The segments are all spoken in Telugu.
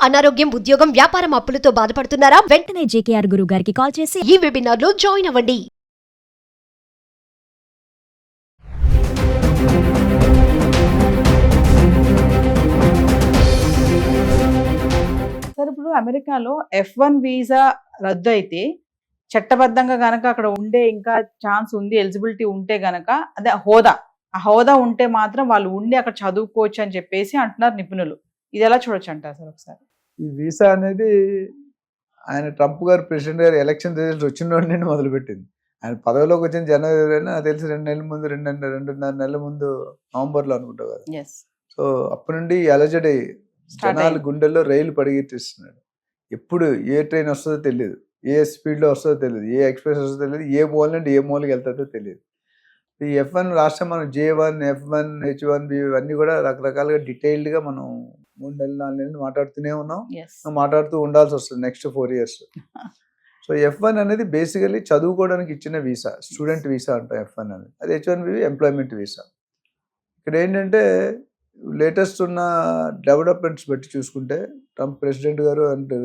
అనారోగ్యం, ఉద్యోగం, వ్యాపారం అప్పులతో బాధపడుతున్నారా? వెంటనే జేకేఆర్ గురువు గారికి కాల్ చేసి ఈ వెబినార్ లో జాయిన్ అవ్వండి. సార్ ఇప్పుడు అమెరికాలో F1 వీసా రద్దు అయితే చట్టబద్ధంగా గనక అక్కడ ఉండే ఇంకా ఛాన్స్ ఉంది, ఎలిజిబిలిటీ ఉంటే గనక అదే ఆ హోదా ఉంటే మాత్రం వాళ్ళు ఉండి అక్కడ చదువుకోవచ్చు అని చెప్పేసి అంటున్నారు నిపుణులు. ఇది ఎలా చూడొచ్చు అంటారు సార్ ఒకసారి? ఈ వీసా అనేది ఆయన ట్రంప్ గారు ప్రెసిడెంట్ గారు ఎలక్షన్ రిజల్ట్స్ వచ్చిన రోజు నుండి మొదలుపెట్టింది. ఆయన పదవిలోకి వచ్చిన జనవరి నాకు తెలిసి 2 నెలల ముందు 2.5 నెలల ముందు నవంబర్లో అనుకుంటా కదా. సో అప్పటి నుండి అలజడి జనాల గుండెల్లో రైలు పరిగెత్తిస్తున్నాడు. ఎప్పుడు ఏ ట్రైన్ వస్తుందో తెలియదు, ఏ స్పీడ్లో వస్తుందో తెలియదు, ఏ ఎక్స్ప్రెస్ వస్తుందో తెలియదు, ఏ మూల నుండి ఏ మూలకి వెళ్తుందో తెలియదు. ఈ F1 లాస్ట్ టైం మనం J1, F1, H1B ఇవన్నీ కూడా రకరకాలుగా డీటెయిల్డ్గా మనం 3 నెలలు 4 నెలలు మాట్లాడుతూనే ఉన్నాం, మాట్లాడుతూ ఉండాల్సి వస్తుంది నెక్స్ట్ 4 years. సో F1 అనేది బేసికలీ చదువుకోవడానికి ఇచ్చిన వీసా, స్టూడెంట్ వీసా అంటాం F1 అనేది. అది H1B ఎంప్లాయ్మెంట్ వీసా. ఇక్కడ ఏంటంటే లేటెస్ట్ ఉన్న డెవలప్మెంట్స్ బట్టి చూసుకుంటే ట్రంప్ ప్రెసిడెంట్ గారు and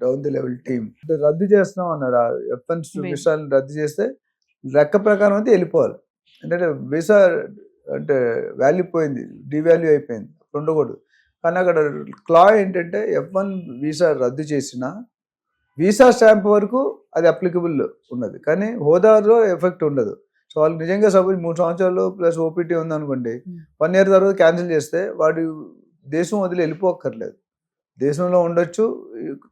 down the level team రద్దు చేస్తున్నాం అన్నారు. ఆ F1 వీసాలను రద్దు చేస్తే లెక్క ప్రకారం అయితే వెళ్ళిపోవాలి. ఎందుకంటే వీసా అంటే వాల్యూ పోయింది, డివాల్యూ అయిపోయింది, ఉండకూడదు. కానీ అక్కడ క్లా ఏంటంటే F1 వీసా రద్దు చేసిన వీసా స్టాంప్ వరకు అది అప్లికబుల్ ఉన్నది, కానీ హోదాలో ఎఫెక్ట్ ఉండదు. సో వాళ్ళు నిజంగా సపోజ్ 3 సంవత్సరాలు ప్లస్ ఓపీటీ ఉందనుకోండి, 1 year తర్వాత క్యాన్సిల్ చేస్తే వాడు దేశం వదిలి వెళ్ళిపోక్కర్లేదు, దేశంలో ఉండొచ్చు,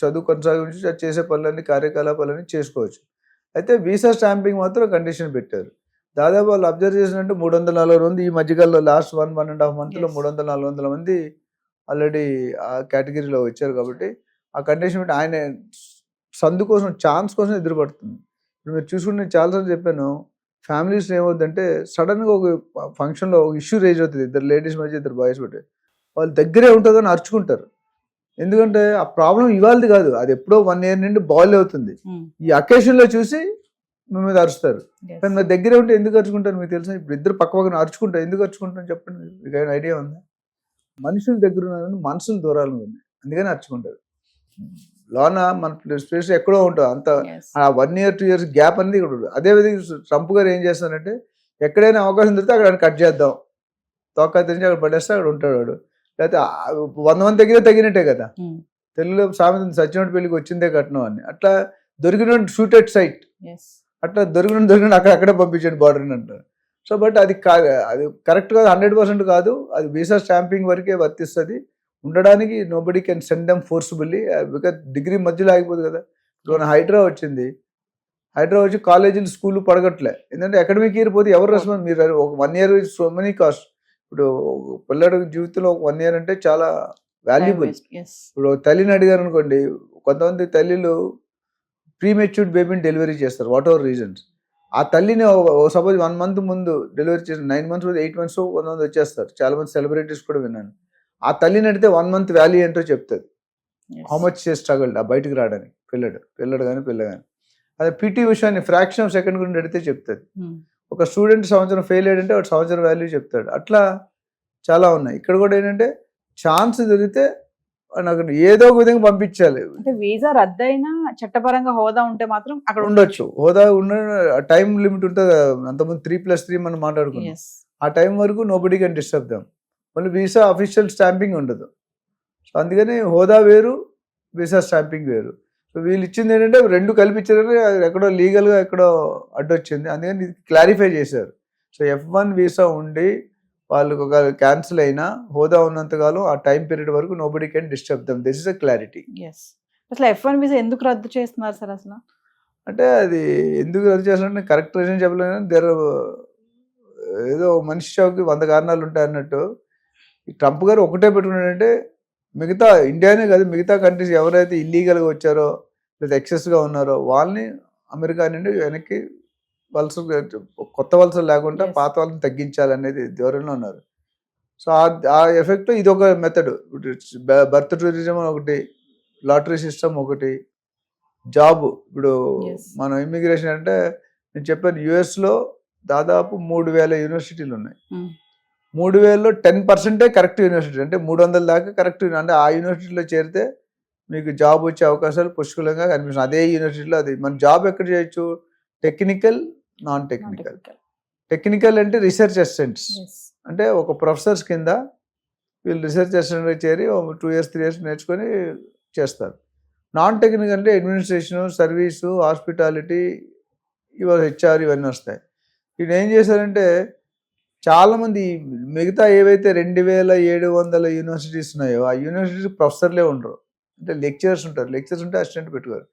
చదువు కొనసాగించు, చేసే పనులన్నీ కార్యకలాపాలన్నీ చేసుకోవచ్చు. అయితే వీసా స్టాంపింగ్ మాత్రం కండిషన్ పెట్టారు. దాదాపు వాళ్ళు అబ్జర్వ్ చేసినట్టు 340 మంది ఈ మధ్యకాలంలో లాస్ట్ 1.5 monthలో 300-400 మంది ఆల్రెడీ ఆ కేటగిరీలో వచ్చారు. కాబట్టి ఆ కండిషన్ పెట్టి ఆయన సందు కోసం, ఛాన్స్ కోసం ఎదురుపడుతుంది. ఇప్పుడు మీరు చూసుకుంటే నేను చాలాసార్లు చెప్పాను, ఫ్యామిలీస్ ఏమవుతుందంటే సడన్గా ఒక ఫంక్షన్లో ఒక ఇష్యూ రేజ్ అవుతుంది, 2 లేడీస్ మధ్య 2 బాయ్స్ పెట్టి వాళ్ళు దగ్గరే ఉంటుందని అరుచుకుంటారు. ఎందుకంటే ఆ ప్రాబ్లం ఇవాళది కాదు, అది ఎప్పుడో 1 year నుండి బాయిల్ అవుతుంది. ఈ అకేషన్లో చూసి మీ మీద అరుస్తారు. కానీ మీ దగ్గరే ఉంటే ఎందుకు అరుచుకుంటారు మీకు తెలుసా? ఇప్పుడు ఇద్దరు పక్క పక్కన అరుచుకుంటారు, ఎందుకు అరుచుకుంటారు చెప్పండి, మీకు ఏమైనా ఐడియా ఉందా? మనుషుల దగ్గర ఉన్నారని మనసులు దూరాలు ఉంది, అందుకని అరుచుకుంటారు. లోన మన స్పేస్ ఎక్కడో ఉంటుంది, అంత ఆ 1 year 2 years గ్యాప్ అనేది ఇక్కడ ఉంటుంది. అదేవిధంగా ట్రంప్ గారు ఏం చేస్తారంటే ఎక్కడైనా అవకాశం దొరికితే అక్కడ కట్ చేద్దాం, తోక తెరించి అక్కడ పడేస్తే అక్కడ ఉంటాడు వాడు. లేకపోతే 100 మంది దగ్గర తగినట్టే కదా, తెలుగులో సామెత సచ్చినోటి పెళ్లికి వచ్చిందే కట్నం అని. అట్లా దొరికిన షూట్ ఎట్ సైట్, అట్లా దొరికిన అక్కడే పంపించండి బార్డర్ని అంటారు. సో బట్ అది అది కరెక్ట్ కాదు, 100% కాదు. అది వీసా స్టాంపింగ్ వరకే వర్తిస్తుంది. ఉండడానికి nobody can send them forcefully, because degree మధ్యలో ఆగిపోదు కదా. ఇప్పుడు హైడ్రా వచ్చింది, హైడ్రా వచ్చి కాలేజీలు స్కూళ్ళు పడగట్లే, ఎందుకంటే అకాడమిక్ ఇయర్ పోతే ఎవరు రెస్పాన్స్? మీరు ఒక 1 year సో మెనీ కాస్ట్. ఇప్పుడు పిల్లడి జీవితంలో 1 year అంటే చాలా వాల్యుబుల్. ఇప్పుడు తల్లిని అడిగారు అనుకోండి, కొంతమంది తల్లిలు ప్రీమెచ్యూర్డ్ బేబీని డెలివరీ చేస్తారు, వాట్ ఎవర్ రీజన్స్. ఆ తల్లిని సపోజ్ 1 month ముందు డెలివరీ చేసిన 9 months 8 months కొంతమంది వచ్చేస్తారు. చాలా మంది సెలబ్రిటీస్ కూడా విన్నాను. ఆ తల్లిని అడిగితే 1 month వాల్యూ ఏంటో చెప్తుంది, హౌ మచ్ స్ట్రగుల్ ఆ బయటకు రావడానికి పిల్లడు కానీ పిల్ల కానీ. అదే పీటీ విషయాన్ని ఫ్రాక్షన్ ఆఫ్ సెకండ్ గురించి అడిగితే చెప్తుంది. ఒక స్టూడెంట్ సంవత్సరం ఫెయిల్ అయ్యాడంటే వాడు సంవత్సరం వాల్యూ చెప్తాడు. అట్లా చాలా ఉన్నాయి. ఇక్కడ కూడా ఏంటంటే ఛాన్స్ దొరికితే నాకు ఏదో ఒక విధంగా పంపించాలి. అంటే వీసా రద్దయినా చట్టపరంగా హోదా ఉంటే మాత్రం అక్కడ ఉండొచ్చు. హోదా ఉన్న టైం లిమిట్ ఉంటుంది. అంతకుముందు 3+3 మనం మాట్లాడుకున్నాం. ఆ టైం వరకు నోబడీ కెన్ డిస్టర్బ్ దెమ్. మళ్ళీ వీసా అఫీషియల్ స్టాంపింగ్ ఉండదు. సో అందుకని హోదా వేరు, వీసా స్టాంపింగ్ వేరు. సో వీళ్ళు ఇచ్చింది ఏంటంటే 2 కల్పించారు, ఎక్కడో లీగల్గా ఎక్కడో అడ్డొచ్చింది, అందుకని ఇది క్లారిఫై చేశారు. సో F1 వీసా ఉండి వాళ్ళకు ఒక క్యాన్సిల్ అయినా హోదా ఉన్నంతకాలం ఆ టైం పీరియడ్ వరకు nobody can disturb them. This is a clarity. అసలు F1 వీసా ఎందుకు రద్దు చేస్తున్నారు సార్? అసలు అంటే అది ఎందుకు రద్దు చేస్తున్నా కరెక్ట్ రీజన్ చెప్పలేను. ఏదో మనిషి షాకి 100 కారణాలు ఉంటాయి అన్నట్టు ట్రంప్ గారు ఒకటే పెట్టుకున్నాడంటే, మిగతా ఇండియానే కాదు మిగతా కంట్రీస్ ఎవరైతే ఇల్లీగల్గా వచ్చారో లేదా ఎక్సెస్గా ఉన్నారో వాళ్ళని అమెరికా నుండి వెనక్కి కొత్త వలసలు లేకుండా పాత వాళ్ళని తగ్గించాలనేది ధోరణిలో ఉన్నారు. సో ఆ ఎఫెక్ట్ ఇది ఒక మెథడ్. బర్త్ టూరిజం ఒకటి, లాటరీ సిస్టమ్ ఒకటి, జాబ్. ఇప్పుడు మనం ఇమ్మిగ్రేషన్ అంటే నేను చెప్పాను, యుఎస్లో దాదాపు 3000 యూనివర్సిటీలు ఉన్నాయి. 3000లో 10% కరెక్ట్ యూనివర్సిటీ, అంటే 300 దాకా కరెక్ట్. అంటే ఆ యూనివర్సిటీలో చేరితే మీకు జాబ్ వచ్చే అవకాశాలు పుష్కలంగా కనిపిస్తుంది. అదే యూనివర్సిటీలో అది మన జాబ్ ఎక్కడ చేయొచ్చు, టెక్నికల్, నాన్ టెక్నికల్. టెక్నికల్ అంటే రీసెర్చ్ అసిస్టెంట్స్, అంటే ఒక ప్రొఫెసర్స్ కింద వీళ్ళు రీసెర్చ్ అసిస్టెంట్ చేరి 2 years 3 years నేర్చుకొని చేస్తారు. నాన్ టెక్నికల్ అంటే అడ్మినిస్ట్రేషను, సర్వీసు, హాస్పిటాలిటీ, హెచ్ఆర్ ఇవన్నీ వస్తాయి. వీళ్ళు ఏం చేశారంటే చాలామంది మిగతా ఏవైతే 2700 యూనివర్సిటీస్ ఉన్నాయో ఆ యూనివర్సిటీ ప్రొఫెసర్లే ఉండరు, అంటే లెక్చరర్స్ ఉంటారు. లెక్చరర్స్ ఉంటే అసిస్టెంట్ పెట్టుకోరు.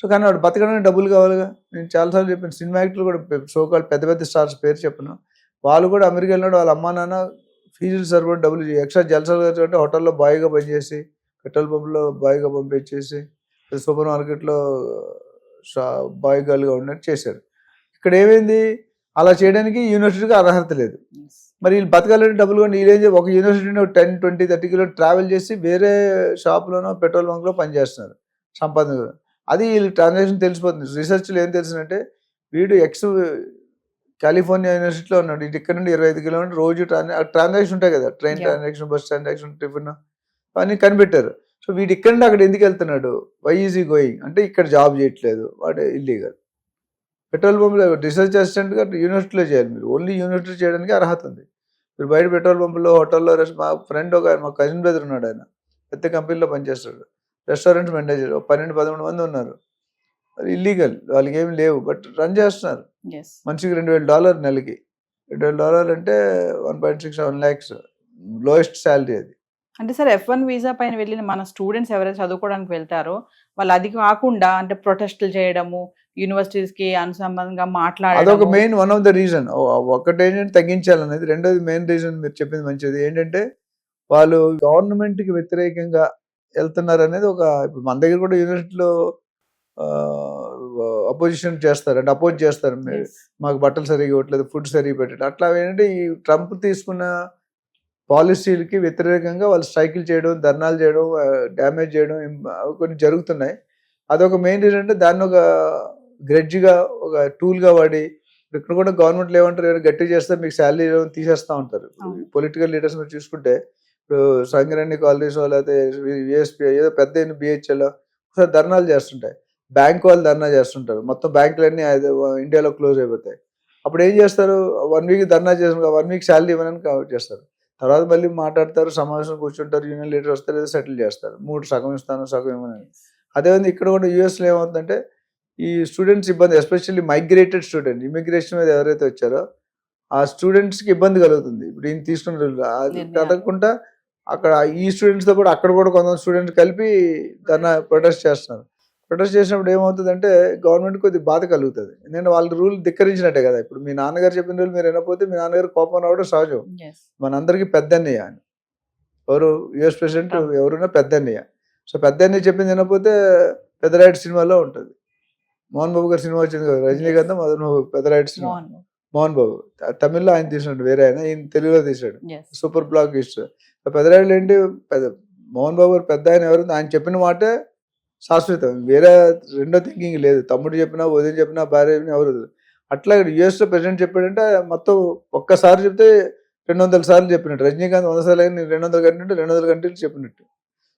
సో కానీ వాడు బతకడానికి డబ్బులు కావాలిగా. నేను చాలాసార్లు చెప్పాను, సినిమా యాక్టర్లు కూడా సోకాల్ పెద్ద పెద్ద స్టార్స్ పేరు చెప్పను, వాళ్ళు కూడా అమెరికా వెళ్ళినాడు వాళ్ళ అమ్మా నాన్న ఫీజులు సరిపడి డబ్బులు ఎక్స్ట్రా జలసాలు అంటే హోటల్లో బాయ్గా పనిచేసి, పెట్రోల్ పంప్లో బాయ్గా పంపించేసి, సూపర్ మార్కెట్లో బాయ్ గర్ల్గా ఉన్నట్టు చేశారు. ఇక్కడ ఏమైంది, అలా చేయడానికి యూనివర్సిటీకి అర్హత లేదు. మరి వీళ్ళు బతకాలంటే డబ్బులు కూడా వీళ్ళేం ఒక యూనివర్సిటీని 10, 20, 30 కిలోమీటర్ ట్రావెల్ చేసి వేరే షాప్లోనో పెట్రోల్ బంక్లో పనిచేస్తున్నారు సంపాదన. అది వీళ్ళు ట్రాన్సాక్షన్ తెలిసిపోతుంది. రీసెర్చ్లో ఏం తెలిసిందంటే వీడు కాలిఫోర్నియా యూనివర్సిటీలో ఉన్నాడు, ఇటు ఇక్కడ నుండి 25 కిలోమీటర్ రోజు ట్రాన్సాక్షన్ ఉంటాయి కదా, train transaction, bus transaction, tiffin అన్నీ కనిపెట్టారు. సో వీడు ఇక్కడ నుండి అక్కడ ఎందుకు వెళ్తున్నాడు, వై ఈజ్ ఈ గోయింగ్ అంటే ఇక్కడ జాబ్ చేయట్లేదు, వాడు ఇల్లీగల్. పెట్రోల్ పంపులో రీసెర్చ్ అసిస్టెంట్గా యూనివర్సిటీలో చేయాలి, మీరు ఓన్లీ యూనివర్సిటీ చేయడానికి అర్హత ఉంది. మీరు బయట పెట్రోల్ పంపులో, హోటల్లో, మా ఫ్రెండ్ మా కజిన్ బ్రదర్ ఉన్నాడు, ఆయన పెద్ద కంపెనీలో పనిచేస్తాడు, రెస్టారెంట్ మేనేజర్, 12-13 మంది ఉన్నారు. అది ఇల్లీగల్, వాళ్ళకి ఏమి లేవు, బట్ రన్ చేస్తున్నారు. మనిషికి $2,000 నెలకి. $2,000 అంటే 1.67 lakhs లోయెస్ట్ శాలరీ అది. అంటే సార్ F1 వీసా పైన వెళ్ళిన మన స్టూడెంట్స్ ఎవరైతే చదువుకోవడానికి వెళ్తారో వాళ్ళు అది కాకుండా అంటే ప్రొటెస్టులు చేయడము, యూనివర్సిటీస్ కి అనుసంబంధంగా మాట్లాడడం, అదొక main one of the reason. ఒకటి ఏంటంటే తగ్గించాలనేది, రెండోది మెయిన్ రీజన్ మీరు చెప్పింది మంచిది ఏంటంటే వాళ్ళు గవర్నమెంట్ కి వ్యతిరేకంగా వెళ్తున్నారు అనేది ఒక. ఇప్పుడు మన దగ్గర కూడా యూనివర్సిటీలో అపోజిషన్ చేస్తారు, అంటే అపోజ్ చేస్తారు, మాకు బట్టలు సరిగా ఇవ్వట్లేదు, ఫుడ్ సరిగా పెట్టలేదు. అట్లా ఏంటంటే ఈ ట్రంప్ తీసుకున్న పాలసీలకి వ్యతిరేకంగా వాళ్ళు స్ట్రైకులు చేయడం, ధర్నాలు చేయడం, డ్యామేజ్ చేయడం కొన్ని జరుగుతున్నాయి. అదొక మెయిన్ రీజన్. అంటే దాన్ని ఒక గ్రెడ్జ్గా, ఒక టూల్గా వాడి, ఇక్కడ కూడా గవర్నమెంట్లు ఏమంటారు, ఎవరు గట్టిగా చేస్తే మీకు శాలరీ తీసేస్తూ ఉంటారు. పొలిటికల్ లీడర్స్ మీరు చూసుకుంటే ఇప్పుడు సంగరణి కాలనీస్ లేకపోతే విఎస్పీ ఏదో పెద్ద బిహెచ్ఎల్ ఒకసారి ధర్నాలు చేస్తుంటాయి, బ్యాంక్ వాళ్ళు ధర్నా చేస్తుంటారు, మొత్తం బ్యాంకులన్నీ ఇండియాలో క్లోజ్ అయిపోతాయి. అప్పుడు ఏం చేస్తారు, 1 week ధర్నా చేసిన 1 week శాలరీ ఇవ్వడానికి చేస్తారు. తర్వాత మళ్ళీ మాట్లాడతారు, సమావేశం కూర్చుంటారు, యూనియన్ లీడర్ వస్తారు, ఏదో సెటిల్ చేస్తారు, 3 సగం ఇస్తాను సగం ఇవ్వనని. అదేవిధంగా ఇక్కడ కూడా యూఎస్లో ఏమవుతుందంటే ఈ స్టూడెంట్స్ ఇబ్బంది, ఎస్పెషల్లీ మైగ్రేటెడ్ స్టూడెంట్, ఇమిగ్రేషన్ మీద ఎవరైతే వచ్చారో ఆ స్టూడెంట్స్కి ఇబ్బంది కలుగుతుంది. ఇప్పుడు ఈయన తీసుకున్న అది కలగకుండా అక్కడ ఈ స్టూడెంట్స్తో పాటు అక్కడ కూడా కొంతమంది స్టూడెంట్స్ కలిపి దాన్ని ప్రొటెస్ట్ చేస్తున్నారు. ప్రొటెస్ట్ చేసినప్పుడు ఏమవుతుందంటే గవర్నమెంట్ కొద్దిగా బాధ కలుగుతుంది, ఎందుకంటే వాళ్ళ రూల్ ధిక్కరించినట్టే కదా. ఇప్పుడు మీ నాన్నగారు చెప్పిన రూల్ మీరు వినకపోతే మీ నాన్నగారు కోపం రావడం సహజం. మనందరికీ పెద్దన్నయ్య అని, ఎవరు యుఎస్ ప్రెసిడెంట్ ఎవరున్నా పెద్దన్నయ్య. సో పెద్దన్నయ్య చెప్పింది వినకపోతే పెద్దరాయుడు సినిమాలో ఉంటుంది, మోహన్ బాబు గారి సినిమా వచ్చింది కదా, రజనీకాంత్ మదన్ బాబు, పెద్దరాయుడు సినిమా, మోహన్ బాబు తమిళ్లో ఆయన తీసినాడు, వేరే ఆయన, ఈయన తెలుగులో తీసాడు, సూపర్ బ్లాక్ ఇస్ట్. పెద్దరాయుడు ఏంటి, మోహన్ బాబు గారు పెద్ద ఆయన ఎవరు, ఆయన చెప్పిన మాటే శాశ్వతం, వేరే రెండో థింకింగ్ లేదు. తమ్ముడు చెప్పినా, వదిన చెప్పినా, భార్య చెప్పినా ఎవరు. అట్లా యుఎస్లో ప్రెసిడెంట్ చెప్పాడంటే మొత్తం ఒక్కసారి చెప్తే 200 సార్లు చెప్పినట్టు, రజనీకాంత్ 100 సార్లు 200 గంటలు 200 గంటలు చెప్పినట్టు.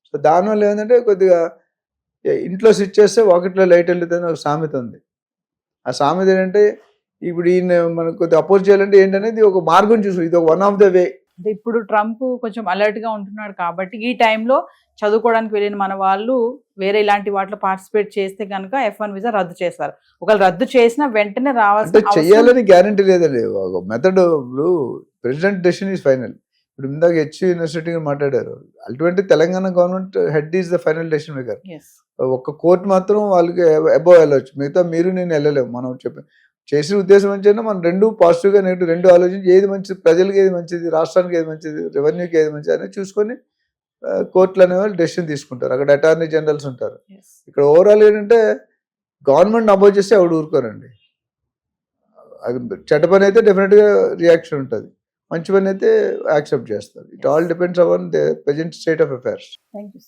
సో దానివల్ల ఏంటంటే కొద్దిగా ఇంట్లో స్విచ్ చేస్తే వాకిట్లో లైట్ వెళ్తుంది ఒక సామెత ఉంది. ఆ సామెత ఏంటంటే ఇప్పుడు ఈయన మనకు కొద్దిగా అపోజ్ చేయాలంటే ఏంటనేది ఒక మార్గం చూసు, ఇది ఒక వన్ ఆఫ్ ద వే. అంటే ఇప్పుడు ట్రంప్ కొంచెం అలర్ట్ గా ఉంటున్నాడు కాబట్టి ఈ టైంలో చదువుకోవడానికి వెళ్ళిన మన వాళ్ళు వేరే ఇలాంటి వాటిలో పార్టిసిపేట్ చేస్తే కనుక F1 వీసా రద్దు చేస్తారు. ఒకవేళ రద్దు చేసినా వెంటనే రావాల్సి చేయాలని గ్యారంటీ లేదండి. ఒక మెథడ్, ఇప్పుడు ప్రెసిడెంట్ డెసిషన్ ఈజ్ ఫైనల్. ఇప్పుడు ఇందాక యూనివర్సిటీ మాట్లాడారు, ultimately Telangana government head is the final decision maker. ఒక కోర్టు మాత్రం వాళ్ళకి అబోవ్ వెళ్ళవచ్చు, మిగతా మీరు నేను వెళ్ళలేము. మనం చేసిన ఉద్దేశం ఏంటంటే మనం రెండు పాజిటివ్గా నెగిటివ్ రెండు ఆలోచించి ఏది మంచిది, ప్రజలకి ఏది మంచిది, రాష్ట్రానికి ఏది మంచిది, రెవెన్యూకి ఏది మంచిది అనేది చూసుకొని కోర్టులు అనేవాళ్ళు డెసిషన్ తీసుకుంటారు. అక్కడ అటార్నీ జనరల్స్ ఉంటారు. ఇక్కడ ఓవరాల్ ఏంటంటే గవర్నమెంట్ అపోజ్ చేస్తే ఎవడు ఊరుకోరండి. అది చెడ్డ పని అయితే డెఫినెట్గా రియాక్షన్ ఉంటుంది, మంచి పని అయితే యాక్సెప్ట్ చేస్తారు. It all depends on the present state of affairs. Thank you.